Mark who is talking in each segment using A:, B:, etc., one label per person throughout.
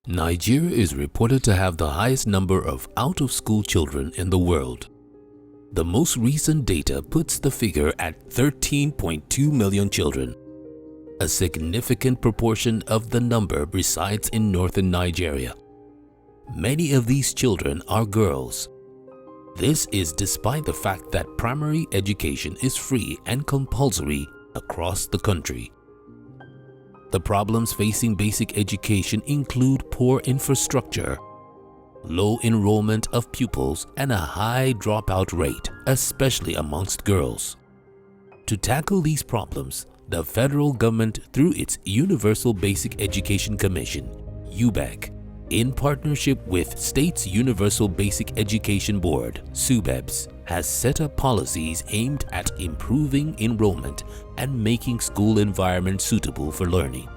A: Nigeria is reported to have the highest number of out-of-school children in the world. The most recent data puts the figure at 13.2 million children. A significant proportion of the number resides in northern Nigeria. Many of these children are girls. This is despite the fact that primary education is free and compulsory across the country. The problems facing basic education include poor infrastructure, low enrollment of pupils, and a high dropout rate, especially amongst girls. To tackle these problems, the federal government, through its Universal Basic Education Commission, UBEC, in partnership with State's Universal Basic Education Board, SUBEBs, has set up policies aimed at improving enrollment and making school environments suitable for learning.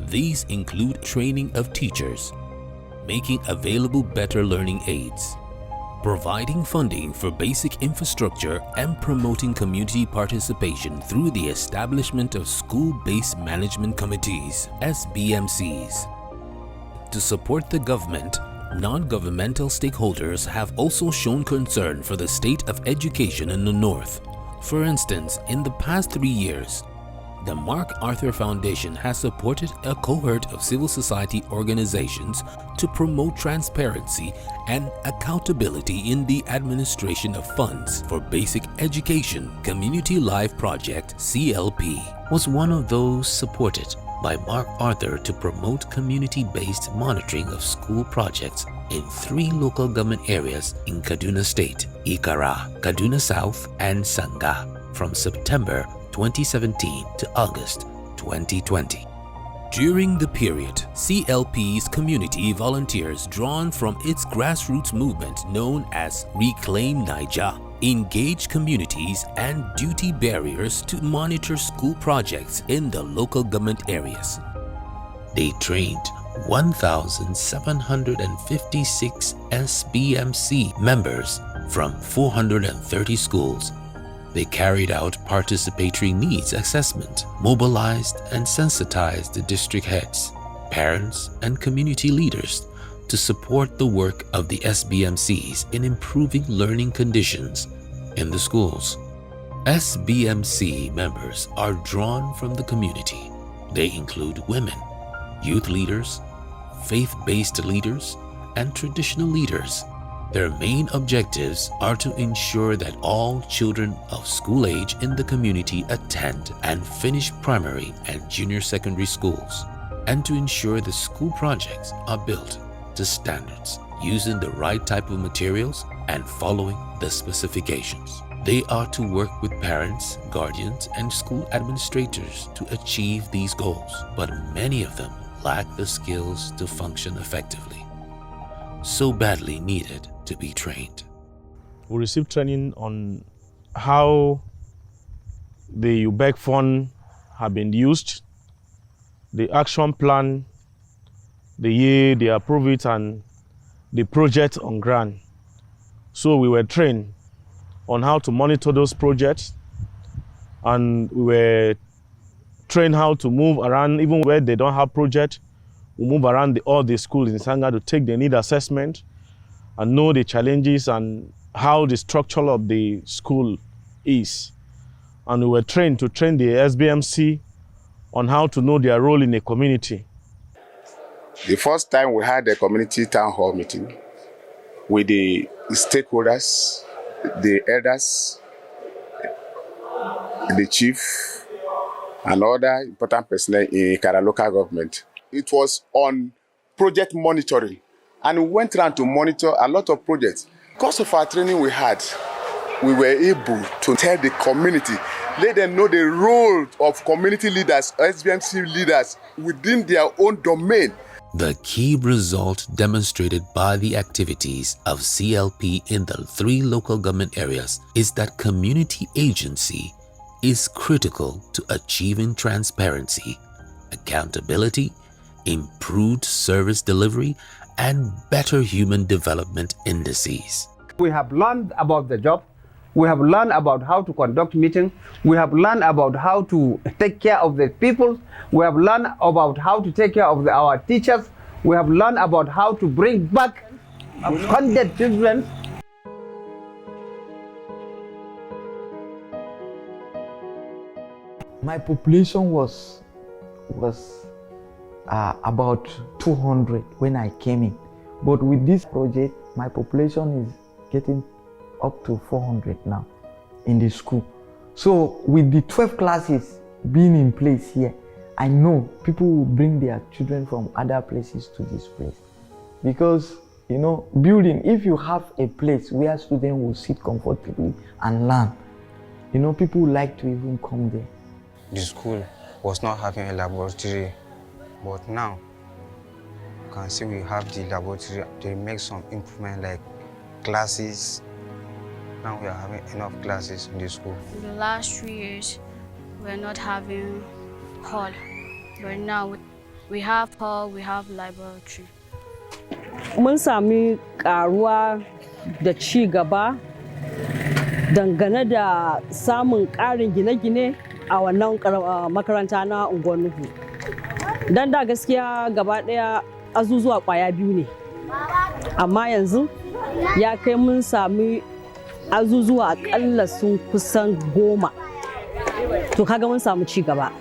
A: These include training of teachers, making available better learning aids, providing funding for basic infrastructure, and promoting community participation through the establishment of school-based management committees, SBMCs. To support the government, non-governmental stakeholders have also shown concern for the state of education in the North. For instance, in the past 3 years, the Mark Arthur Foundation has supported a cohort of civil society organizations to promote transparency and accountability in the administration of funds for basic education. Community Life Project (CLP) was one of those supported by Mark Arthur to promote community-based monitoring of school projects in 3 local government areas in Kaduna State, Ikara, Kaduna South and Sanga, from September 2017 to August 2020. During the period, CLP's community volunteers drawn from its grassroots movement known as Reclaim Niger engage communities and duty barriers to monitor school projects in the local government areas. They trained 1,756 SBMC members from 430 schools. They carried out participatory needs assessment, mobilized and sensitized the district heads, parents, and community leaders to support the work of the SBMCs in improving learning conditions in the schools. SBMC members are drawn from the community. They include women, youth leaders, faith-based leaders, and traditional leaders. Their main objectives are to ensure that all children of school age in the community attend and finish primary and junior secondary schools, and to ensure the school projects are built to standards, using the right type of materials and following the specifications. They are to work with parents, guardians, and school administrators to achieve these goals, but many of them lack the skills to function effectively, so badly needed to be trained.
B: We received training on how the UBEC fund have been used, the action plan, the year they approve it, and the project on grant. So we were trained on how to monitor those projects, and we were trained how to move around even where they don't have project. We move around all the schools in Sanga to take the need assessment and know the challenges and how the structure of the school is. And we were trained to train the SBMC on how to know their role in the community.
C: The first time we had a community town hall meeting with the stakeholders, the elders, the chief, and other important personnel in Ikara local government. It was on project monitoring, and we went around to monitor a lot of projects. Because of our training we had, we were able to tell the community, let them know the role of community leaders, SBMC leaders within their own domain.
A: The key result demonstrated by the activities of CLP in the 3 local government areas is that community agency is critical to achieving transparency, accountability, improved service delivery, and better human development indices.
D: We have learned about the job. We have learned about how to conduct meetings. We have learned about how to take care of the people. We have learned about how to take care of our teachers. We have learned about how to bring back abandoned children.
E: My population was about 200 when I came in. But with this project, my population is getting up to 400 now in the school. So with the 12 classes being in place here, I know people will bring their children from other places to this place. Because, you know, building, if you have a place where students will sit comfortably and learn, you know, people like to even come there.
F: The school was not having a laboratory, but now you can see we have the laboratory. They make some improvement like classes. Now we are having enough classes in the school.
G: In the last 3 years, we're not having hall, but now we have hall, we have laboratory.
H: Mun sami karuwa da ci gaba dangane da samun ƙarin gine-gine a wannan makaranta na unguwar Nuhu. Dan da gaskiya gaba ɗaya azuzuwa ƙwaya 2 ne. Amma yanzu ya kai mun sami azuzuwa akalla sun kusan 10. To kaga mun samu ci gaba.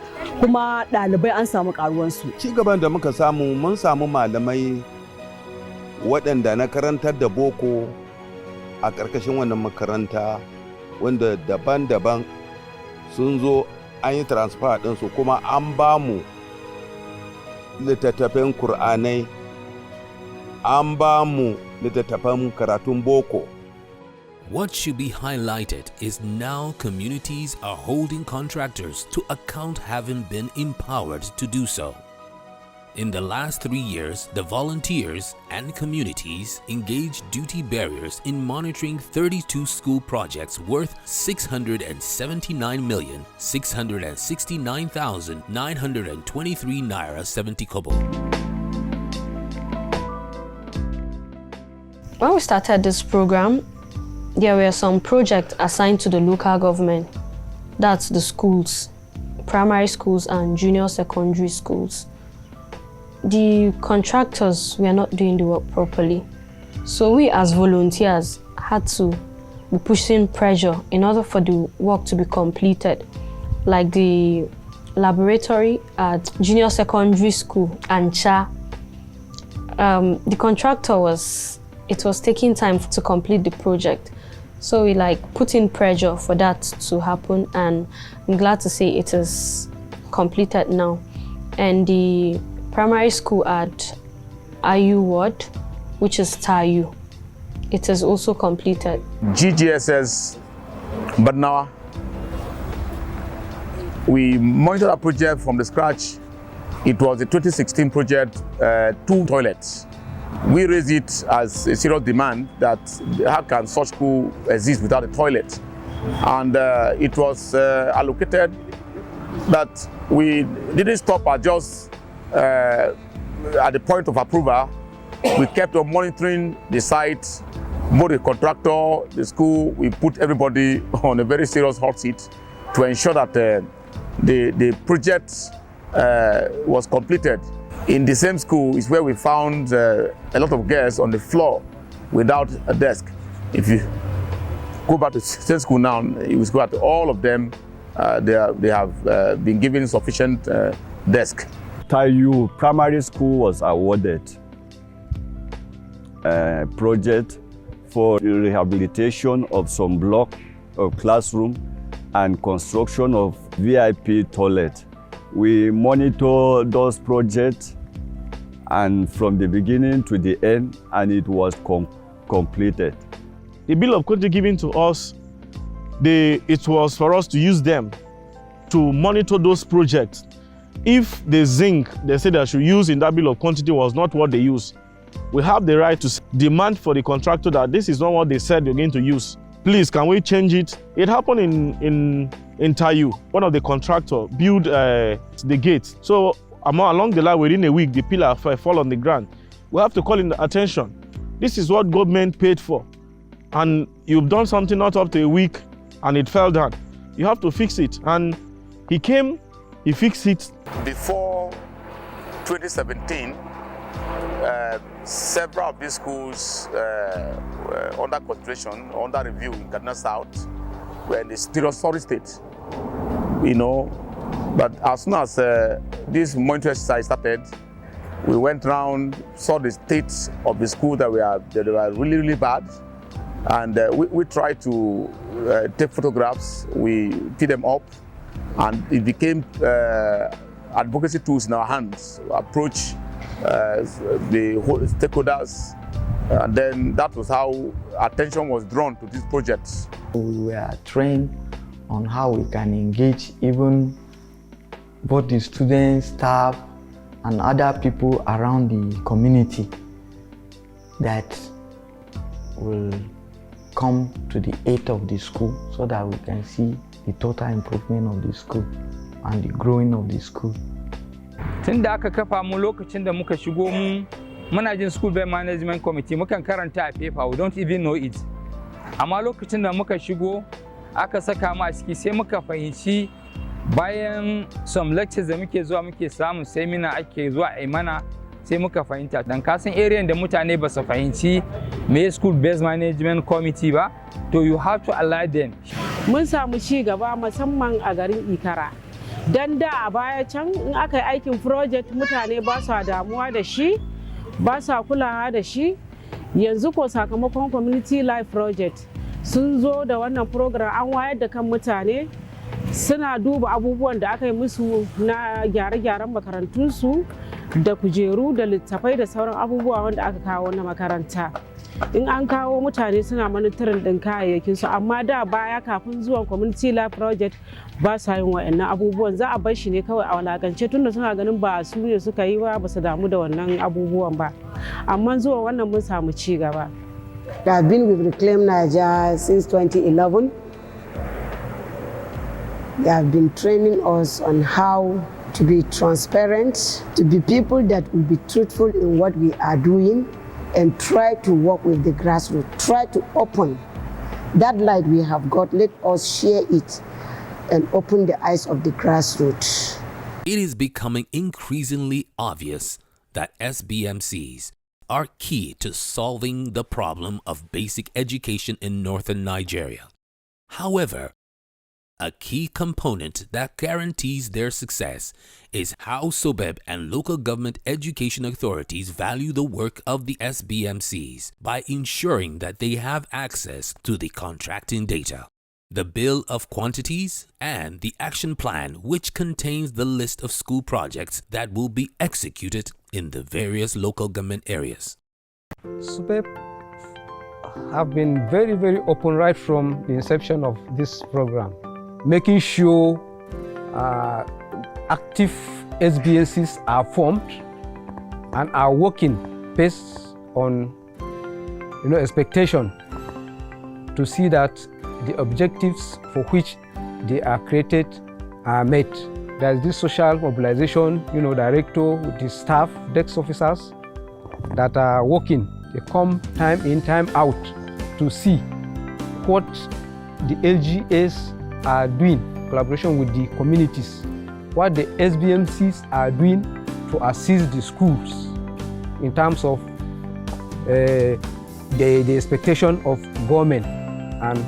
H: Kuma ɗalibai an samu ƙaruwansu.
I: Ci gaban da muka samu, mun samu malamai waɗanda na karantar da boko a ƙarƙashin wannan makaranta wanda daban-daban sun zo an yi transfer ɗinsu kuma an ba mu littattafan Kur'anai, an ba mu littattafan karatun boko.
A: What should be highlighted is now communities are holding contractors to account, having been empowered to do so. In the last 3 years, the volunteers and communities engaged duty bearers in monitoring 32 school projects worth 679,669,923 naira 70 kobo.
G: When we started this program, there were some projects assigned to the local government. That's the schools, primary schools and junior secondary schools. The contractors were not doing the work properly. So we as volunteers had to be pushing pressure in order for the work to be completed. Like the laboratory at junior secondary school, Ancha, the contractor was taking time to complete the project. So we put in pressure for that to happen, and I'm glad to say it is completed now. And the primary school at IU Ward, which is Tayu, it is also completed.
J: GGSS Badnawa, we monitored our project from the scratch. It was a 2016 project, 2 toilets. We raised it as a serious demand that how can such school exist without a toilet? And it was allocated that we didn't stop at just at the point of approval. We kept on monitoring the site, both the contractor, the school. We put everybody on a very serious hot seat to ensure that the project was completed. In the same school is where we found a lot of girls on the floor without a desk. If you go back to the same school now, you will see that all of them, they have been given sufficient desk.
K: Tayu Primary School was awarded a project for rehabilitation of some block of classroom and construction of VIP toilet. We monitor those projects and from the beginning to the end, and it was completed.
B: The bill of quantity given to us, it was for us to use them to monitor those projects. If the zinc they said they should use in that bill of quantity was not what they use, we have the right to demand for the contractor that this is not what they said they're going to use. Please, can we change it? It happened in Tayu. One of the contractors built the gate. So along the line, within a week, the pillar fall on the ground. We have to call in the attention. This is what government paid for. And you've done something not up to a week and it fell down. You have to fix it. And he came, he fixed it.
J: Before 2017, several of these schools under consideration, under review in Kaduna South, were in a serious sorry state, you know. But as soon as this monitoring exercise started, we went around, saw the state of the school that they were really, really bad, and we tried to take photographs. We picked them up, and it became advocacy tools in our hands to approach the whole stakeholders, and then that was how attention was drawn to this project.
E: We were trained on how we can engage even both the students, staff, and other people around the community that will come to the aid of the school so that we can see the total improvement of the school and the growing of the school.
L: Tun da aka kafa mu lokacin da muka shigo mu muna jin school based management committee mukan karanta a paper, we don't even know it. Amma lokacin da muka shigo aka saka mu a ciki sai muka fahimci bayan some lectures da muke zuwa muke samu seminar ake zuwa a mana sai muka fahimta dan kasan area da mutane ba su fahimci me school based management committee ba, to you have to allow them.
H: Mun samu ci gaba musamman a garin Ikara. Dan da a baya can in aka yi aikin project mutane ba su damuwa da shi, ba su kulawa da shi. Yanzu ko sakamakon community life project sun zo da wannan program an wayar da kan mutane, suna duba abubuwan da aka yi musu na gyare-gyaren makarantunsu da kujeru da littafai da sauran abubuwa wanda aka kawo na makaranta. In an kawo mutane suna monitoring din kayayyakinsu, amma da baya kafin zuwan community life project ba sa yin wa'annan abubuwan, za a bar shi ne kawai a walakance tunda suna ganin ba su ne suka yi ba su damu da wannan abubuwan ba. Amma zuwa wannan mun samu ci gaba.
M: I have been with Reclaim Nigeria since 2011. They have been training us on how to be transparent, to be people that will be truthful in what we are doing, and try to work with the grassroots, try to open that light we have got, let us share it and open the eyes of the grassroots.
A: It is becoming increasingly obvious that SBMCs are key to solving the problem of basic education in northern Nigeria. However, a key component that guarantees their success is how SOBEB and local government education authorities value the work of the SBMCs by ensuring that they have access to the contracting data, the bill of quantities, and the action plan, which contains the list of school projects that will be executed in the various local government areas.
L: SOBEB have been very, very open right from the inception of this program, making sure active SBMCs are formed and are working based on expectation to see that the objectives for which they are created are met. There's this social mobilization, director with the staff, desk officers that are working. They come time in, time out to see what the LGAs are doing, collaboration with the communities, what the SBMCs are doing to assist the schools in terms of the expectation of government and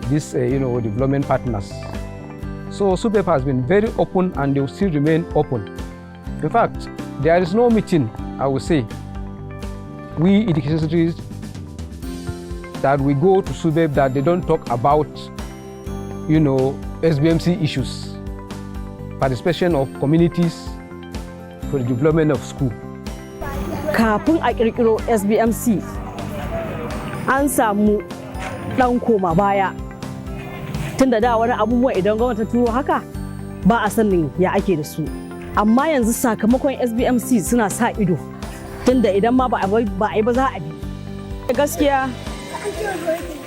L: these development partners. So SOBEB has been very open and they will still remain open. In fact, there is no meeting, I would say, we education secretaries that we go to SOBEB that they don't talk about SBMC issues, participation of communities for the development of school.
H: Kafin a kirkiro SBMC, an samu ɗan koma baya. Tunda da wani abubuwa idan gwamnati ta turo haka ba a sanin ya ake da su. Amma yanzu sakamakon SBMC suna sa ido. Tunda idan ma ba a yi ba za a bi. Gaskiya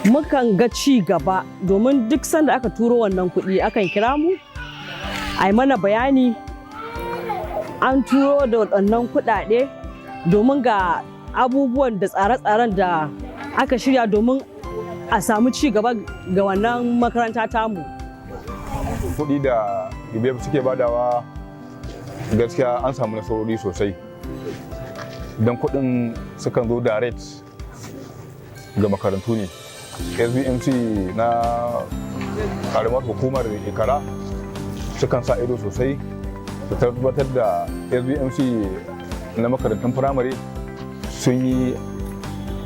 H: mukan ga ci gaba domin duk sanda aka turo wannan kuɗi akan kira mu a yi mana bayani an turo da waɗannan kuɗaɗe domin ga abubuwan da tsare-tsaren da aka shirya domin a samu ci gaba ga wannan makaranta tamu.
N: Kuɗi da IBM suke badawa gaskiya an samu nasarori sosai don kuɗin sukan zo direct ga makarantu ne. SBMC na karamar hukumar Ikara sukan sa ido sosai su tabbatar da SBMC na makarantun firamare sun yi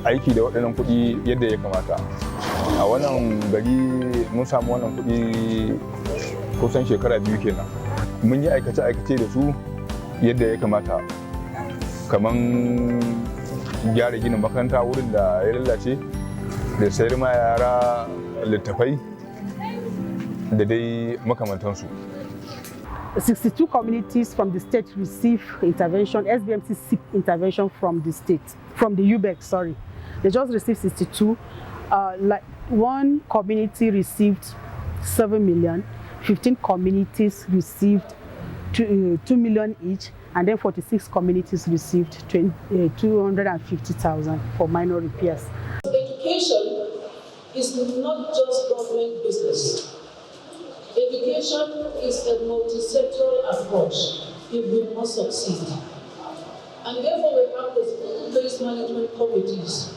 N: aiki da waɗannan kuɗi yadda ya kamata. A wannan gari mun samu wannan kuɗi kusan shekara 2 kenan. Mun yi aikace-aikace da su yadda ya kamata, kamar gyara ginin makaranta wurin da ya lalace, da sayar ma yara littafai da dai makamantansu.
H: 62 communities from the state receive intervention, SBMC seek intervention from the state, from the UBEC, sorry. They just received 62. Like one community received 7 million, 15 communities received 2 million each, and then 46 communities received 250,000 for minor repairs.
O: Education is not just government business. Education is a multi-sectoral approach if we must succeed. And therefore we have the school-based management committees.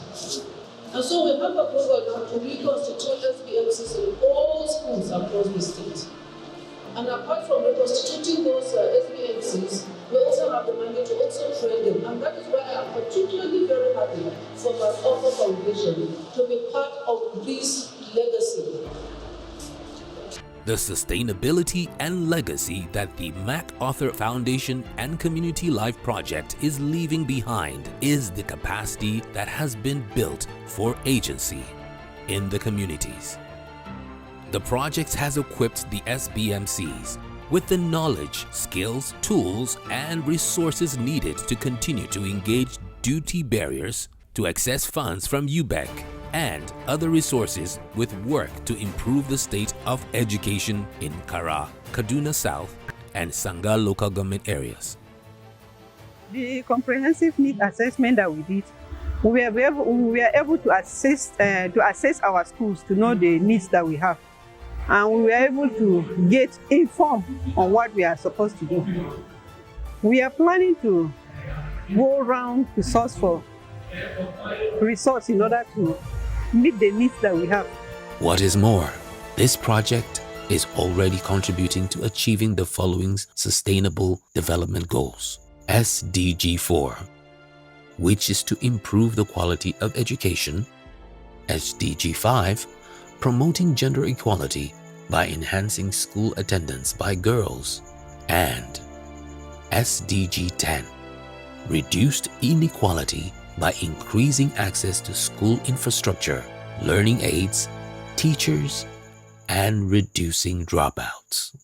O: And so we have a program to reconstitute SBMCs in all schools across the state. And apart from reconstituting those SBMCs, we also have the mandate to also train them. And that is why I am particularly very happy for my Author Foundation to be part of this legacy.
A: The sustainability and legacy that the MacArthur Foundation and Community Life Project is leaving behind is the capacity that has been built for agency in the communities. The project has equipped the SBMCs with the knowledge, skills, tools, and resources needed to continue to engage duty barriers, to access funds from UBEC, and other resources with work to improve the state of education in Ikara, Kaduna South and Sanga local government areas.
P: The comprehensive need assessment that we did, we were able to assess our schools to know the needs that we have. And we were able to get informed on what we are supposed to do. We are planning to go around to source for resource in order to meet the needs that we have.
A: What is more, this project is already contributing to achieving the following Sustainable Development Goals. SDG 4, which is to improve the quality of education. SDG 5, promoting gender equality by enhancing school attendance by girls. And SDG 10, reduced inequality by increasing access to school infrastructure, learning aids, teachers, and reducing dropouts.